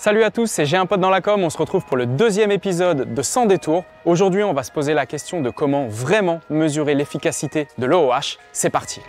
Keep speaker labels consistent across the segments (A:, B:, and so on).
A: Salut à tous, c'est J'ai un pote dans la com, on se retrouve pour le deuxième épisode de Sans détour. Aujourd'hui, on va se poser la question de comment vraiment mesurer l'efficacité de l'OOH. C'est parti!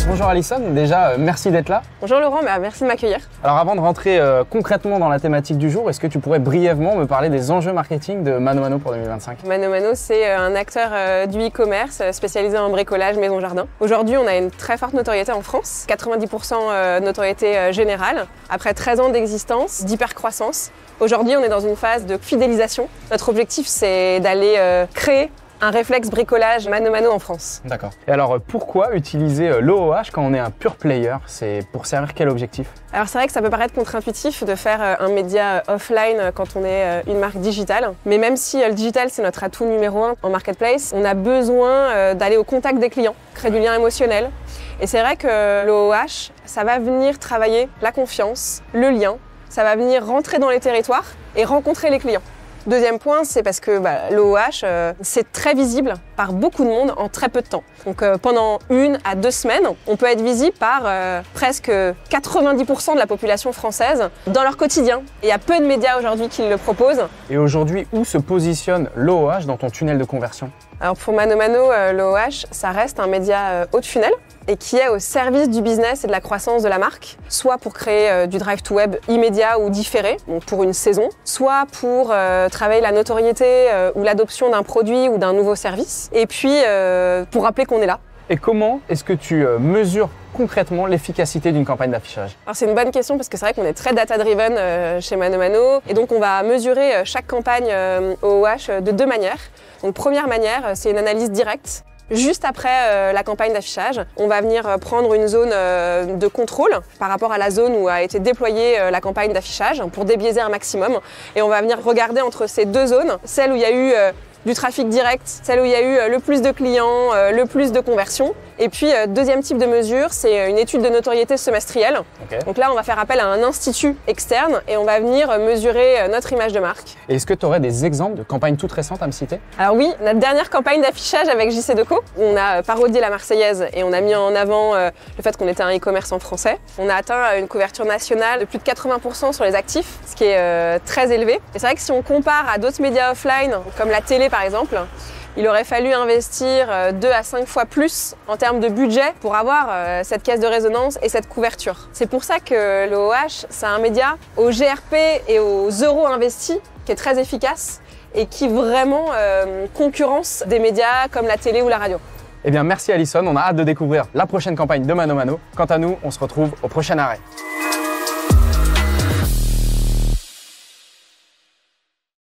A: Bonjour Alison, déjà merci d'être là.
B: Bonjour Laurent, merci de m'accueillir.
A: Alors avant de rentrer concrètement dans la thématique du jour, est-ce que tu pourrais brièvement me parler des enjeux marketing de ManoMano pour 2025?
B: ManoMano, c'est un acteur du e-commerce spécialisé en bricolage maison-jardin. Aujourd'hui, on a une très forte notoriété en France, 90% notoriété générale, après 13 ans d'existence, d'hypercroissance. Aujourd'hui, on est dans une phase de fidélisation. Notre objectif, c'est d'aller créer un réflexe bricolage ManoMano en France.
A: D'accord. Et alors pourquoi utiliser l'OOH quand on est un pure player? C'est pour servir quel objectif?
B: Alors c'est vrai que ça peut paraître contre-intuitif de faire un média offline quand on est une marque digitale. Mais même si le digital c'est notre atout numéro 1 en marketplace, on a besoin d'aller au contact des clients, créer du lien émotionnel. Et c'est vrai que l'OOH, ça va venir travailler la confiance, le lien, ça va venir rentrer dans les territoires et rencontrer les clients. Deuxième point, c'est parce que l'OOH, c'est très visible par beaucoup de monde en très peu de temps. Donc pendant 1 à 2 semaines, on peut être visible par presque 90% de la population française dans leur quotidien. Et il y a peu de médias aujourd'hui qui le proposent.
A: Et aujourd'hui, où se positionne l'OOH dans ton tunnel de conversion?
B: Alors pour ManoMano, l'OOH, ça reste un média haut de funnel et qui est au service du business et de la croissance de la marque, soit pour créer du drive to web immédiat ou différé, donc pour une saison, soit pour travailler la notoriété ou l'adoption d'un produit ou d'un nouveau service, et puis pour rappeler qu'on est là.
A: Et comment est-ce que tu mesures concrètement l'efficacité d'une campagne d'affichage?
B: Alors c'est une bonne question parce que c'est vrai qu'on est très data-driven chez ManoMano et donc on va mesurer chaque campagne OOH de 2 manières. Donc première manière, c'est une analyse directe. Juste après la campagne d'affichage, on va venir prendre une zone de contrôle par rapport à la zone où a été déployée la campagne d'affichage pour débiaiser un maximum. Et on va venir regarder entre ces 2 zones, celle où il y a eu du trafic direct, celle où il y a eu le plus de clients, le plus de conversions. Et puis, deuxième type de mesure, c'est une étude de notoriété semestrielle. Okay. Donc là, on va faire appel à un institut externe et on va venir mesurer notre image de marque.
A: Et est-ce que tu aurais des exemples de campagnes toutes récentes à me citer?
B: Alors oui, notre dernière campagne d'affichage avec JC Decaux, on a parodié la Marseillaise et on a mis en avant le fait qu'on était un e-commerce en français. On a atteint une couverture nationale de plus de 80% sur les actifs, ce qui est très élevé. Et c'est vrai que si on compare à d'autres médias offline, comme la télé par exemple, il aurait fallu investir 2 à 5 fois plus en termes de budget pour avoir cette caisse de résonance et cette couverture. C'est pour ça que l'OOH, c'est un média au GRP et aux euros investis qui est très efficace et qui vraiment concurrence des médias comme la télé ou la radio.
A: Eh bien merci Alison, on a hâte de découvrir la prochaine campagne de ManoMano. Quant à nous, on se retrouve au prochain arrêt.